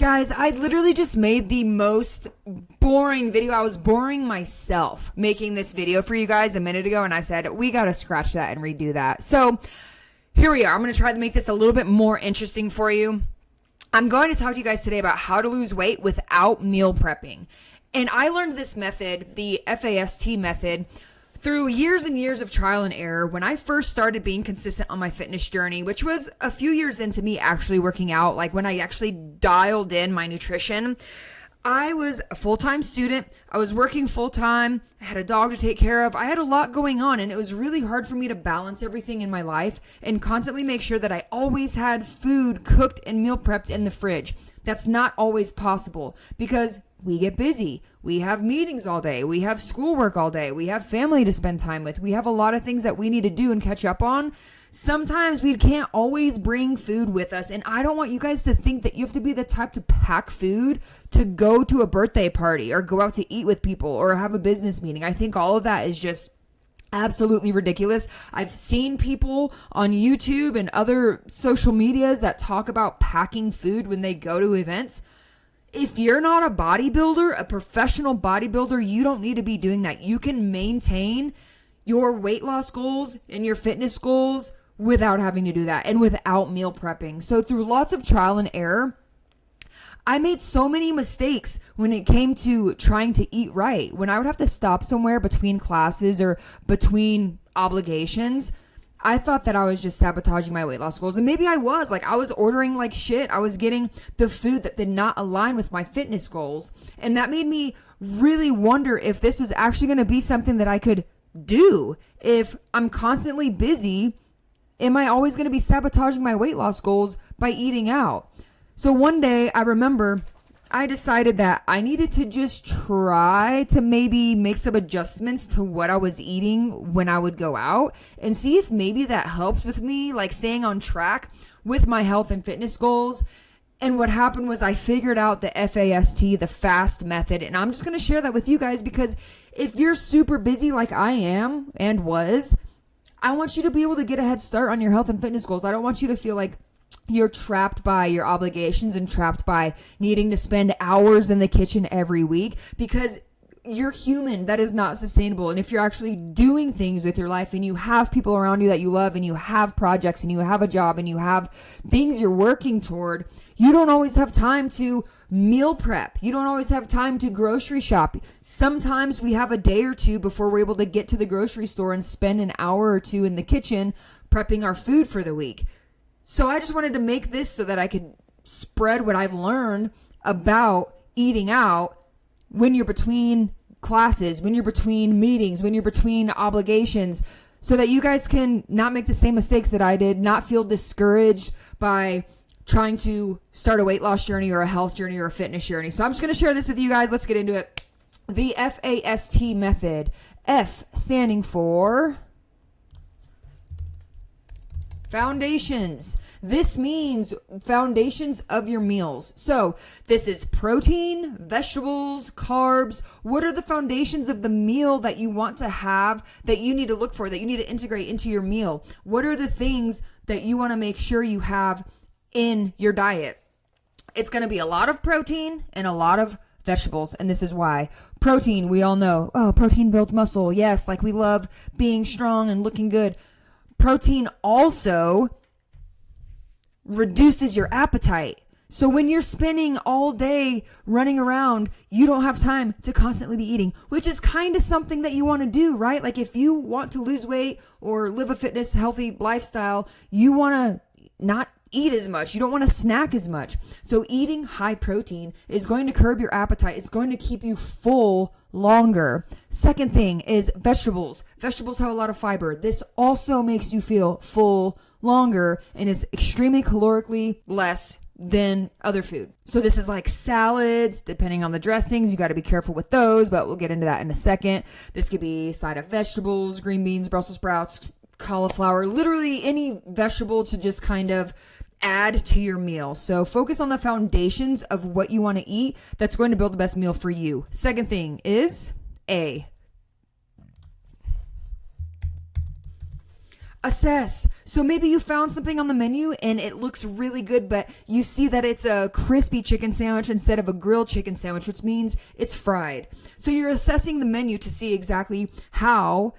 Guys, I literally just made the most boring video. I was boring myself making this video for you guys a minute ago, and I said, we got to scratch that and redo that. So here we are. I'm going to try to make this a little bit more interesting for you. I'm going to talk to you guys today about how to lose weight without meal prepping. And I learned this method, the FAST method, through years and years of trial and error when I first started being consistent on my fitness journey, which was a few years into me actually working out, like when I actually dialed in my nutrition. I was a full-time student. I was working full-time. I had a dog to take care of. I had a lot going on, and it was really hard for me to balance everything in my life and constantly make sure that I always had food cooked and meal prepped in the fridge. That's not always possible because we get busy. We have meetings all day. We have schoolwork all day. We have family to spend time with. We have a lot of things that we need to do and catch up on. Sometimes we can't always bring food with us. And I don't want you guys to think that you have to be the type to pack food to go to a birthday party or go out to eat with people or have a business meeting. I think all of that is just absolutely ridiculous. I've seen people on YouTube and other social medias that talk about packing food when they go to events. If you're not a bodybuilder, a professional bodybuilder, you don't need to be doing that. You can maintain your weight loss goals and your fitness goals without having to do that and without meal prepping. So through lots of trial and error, I made so many mistakes when it came to trying to eat right. When I would have to stop somewhere between classes or between obligations, I thought that I was just sabotaging my weight loss goals. And maybe I was. Like, I was ordering like shit. I was getting the food that did not align with my fitness goals. And that made me really wonder if this was actually going to be something that I could do. If I'm constantly busy, am I always going to be sabotaging my weight loss goals by eating out? So one day, I remember I decided that I needed to just try to maybe make some adjustments to what I was eating when I would go out and see if maybe that helped with me, like staying on track with my health and fitness goals. And what happened was I figured out the FAST, the FAST method, and I'm just going to share that with you guys because if you're super busy like I am and was, I want you to be able to get a head start on your health and fitness goals. I don't want you to feel like you're trapped by your obligations and trapped by needing to spend hours in the kitchen every week because you're human. That is not sustainable. And if you're actually doing things with your life and you have people around you that you love and you have projects and you have a job and you have things you're working toward, you don't always have time to meal prep. You don't always have time to grocery shop. Sometimes we have a day or two before we're able to get to the grocery store and spend an hour or two in the kitchen prepping our food for the week. So I just wanted to make this so that I could spread what I've learned about eating out when you're between classes, when you're between meetings, when you're between obligations, so that you guys can not make the same mistakes that I did, not feel discouraged by trying to start a weight loss journey or a health journey or a fitness journey. So I'm just going to share this with you guys. Let's get into it. The FAST method. F standing for foundations. This means foundations of your meals. So this is protein, vegetables, carbs. What are the foundations of the meal that you want to have, that you need to look for, that you need to integrate into your meal? What are the things that you want to make sure you have in your diet? It's going to be a lot of protein and a lot of vegetables. And this is why. Protein, we all know, protein builds muscle. Yes, like we love being strong and looking good. Protein also reduces your appetite. So when you're spending all day running around, you don't have time to constantly be eating, which is kind of something that you want to do, right? Like if you want to lose weight or live a fitness, healthy lifestyle, you want to not eat as much. You don't want to snack as much. So eating high protein is going to curb your appetite. It's going to keep you full longer. Second thing is vegetables. Vegetables have a lot of fiber. This also makes you feel full longer and is extremely calorically less than other food. So this is like salads, depending on the dressings. You got to be careful with those, but we'll get into that in a second. This could be a side of vegetables, green beans, Brussels sprouts, cauliflower, literally any vegetable to just kind of add to your meal. So focus on the foundations of what you want to eat that's going to build the best meal for you. Second thing is A. Assess. So maybe you found something on the menu and it looks really good, but you see that it's a crispy chicken sandwich instead of a grilled chicken sandwich, which means it's fried. So you're assessing the menu to see exactly how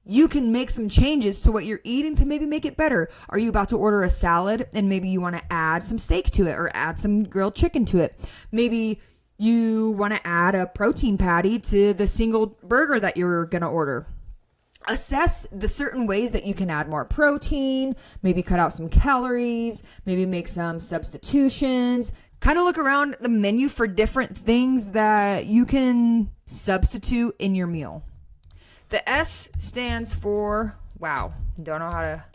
you can make some changes to what you're eating to maybe make it better. Are you about to order a salad and maybe you want to add some steak to it or add some grilled chicken to it? Maybe you want to add a protein patty to the single burger that you're going to order. Assess the certain ways that you can add more protein, maybe cut out some calories, maybe make some substitutions. Kind of look around the menu for different things that you can substitute in your meal. The S stands for, wow, don't know how to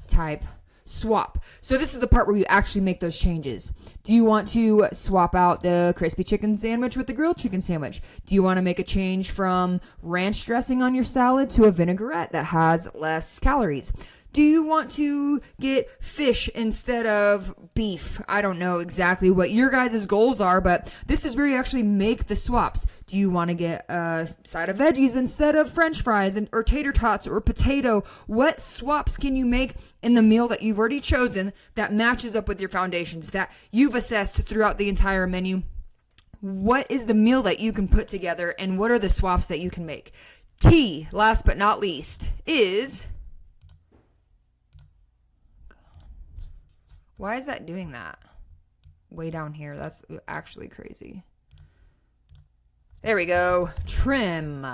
type, swap. So this is the part where you actually make those changes. Do you want to swap out the crispy chicken sandwich with the grilled chicken sandwich? Do you want to make a change from ranch dressing on your salad to a vinaigrette that has less calories? Do you want to get fish instead of beef? I don't know exactly what your guys' goals are, but this is where you actually make the swaps. Do you want to get a side of veggies instead of french fries or tater tots or potato? What swaps can you make in the meal that you've already chosen that matches up with your foundations, that you've assessed throughout the entire menu? What is the meal that you can put together, and what are the swaps that you can make? T, last but not least, is... Why is that doing that? Way down here. That's actually crazy. There we go. Trim.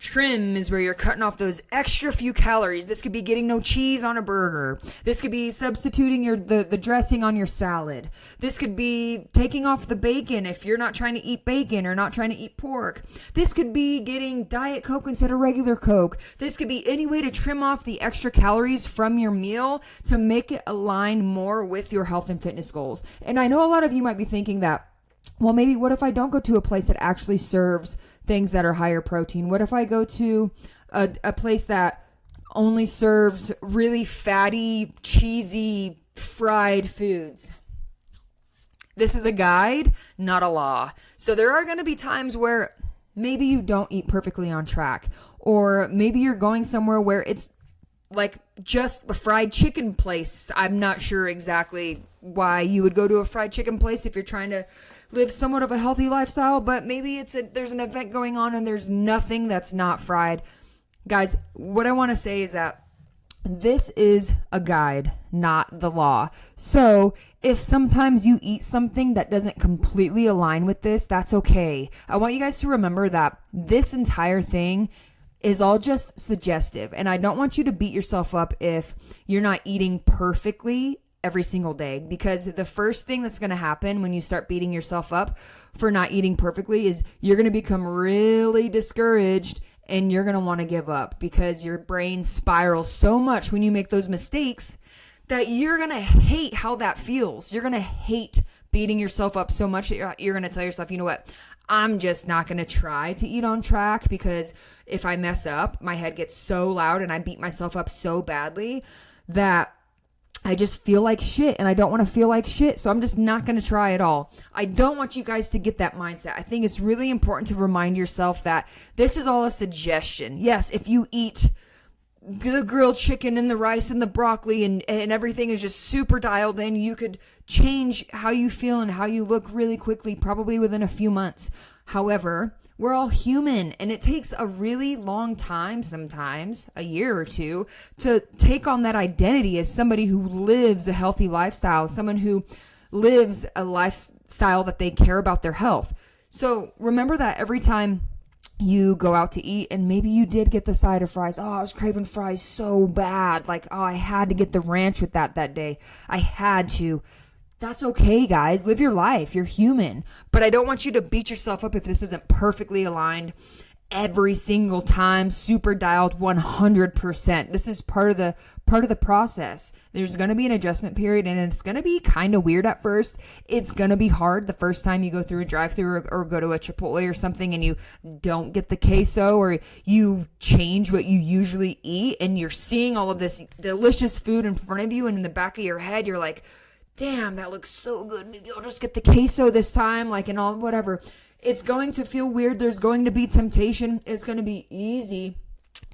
Trim is where you're cutting off those extra few calories. This could be getting no cheese on a burger. This could be substituting the dressing on your salad. This could be taking off the bacon if you're not trying to eat bacon or not trying to eat pork. This could be getting Diet Coke instead of regular Coke. This could be any way to trim off the extra calories from your meal to make it align more with your health and fitness goals. And I know a lot of you might be thinking that, well, maybe what if I don't go to a place that actually serves things that are higher protein? What if I go to a place that only serves really fatty, cheesy, fried foods? This is a guide, not a law. So there are going to be times where maybe you don't eat perfectly on track, or maybe you're going somewhere where it's like just a fried chicken place. I'm not sure exactly why you would go to a fried chicken place if you're trying to live somewhat of a healthy lifestyle, but maybe there's an event going on and there's nothing that's not fried. Guys, what I want to say is that this is a guide, not the law. So if sometimes you eat something that doesn't completely align with this, that's okay. I want you guys to remember that this entire thing is all just suggestive, and I don't want you to beat yourself up if you're not eating perfectly every single day, because the first thing that's going to happen when you start beating yourself up for not eating perfectly is you're going to become really discouraged and you're going to want to give up, because your brain spirals so much when you make those mistakes that you're going to hate how that feels. You're going to hate beating yourself up so much that you're going to tell yourself, you know what, I'm just not going to try to eat on track, because if I mess up, my head gets so loud and I beat myself up so badly that I just feel like shit, and I don't want to feel like shit, so I'm just not going to try at all. I don't want you guys to get that mindset. I think it's really important to remind yourself that this is all a suggestion. Yes, if you eat the grilled chicken and the rice and the broccoli and everything is just super dialed in, you could change how you feel and how you look really quickly, probably within a few months. However, we're all human, and it takes a really long time, sometimes a year or two, to take on that identity as somebody who lives a healthy lifestyle, someone who lives a lifestyle that they care about their health. So remember that every time you go out to eat and maybe you did get the side of fries. Oh, I was craving fries so bad. Like, oh, I had to get the ranch with that day. I had to. That's okay, guys. Live your life. You're human. But I don't want you to beat yourself up if this isn't perfectly aligned every single time, super dialed 100%. This is part of the process. There's going to be an adjustment period, and it's going to be kind of weird at first. It's going to be hard the first time you go through a drive-thru or go to a Chipotle or something and you don't get the queso, or you change what you usually eat and you're seeing all of this delicious food in front of you, and in the back of your head you're like, damn, that looks so good. Maybe I'll just get the queso this time, like, and all, whatever. It's going to feel weird. There's going to be temptation. It's going to be easy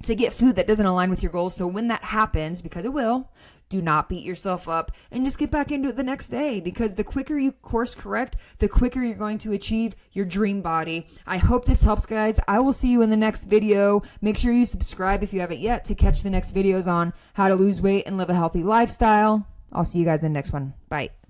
to get food that doesn't align with your goals. So when that happens, because it will, do not beat yourself up and just get back into it the next day, because the quicker you course correct, the quicker you're going to achieve your dream body. I hope this helps, guys. I will see you in the next video. Make sure you subscribe if you haven't yet to catch the next videos on how to lose weight and live a healthy lifestyle. I'll see you guys in the next one. Bye.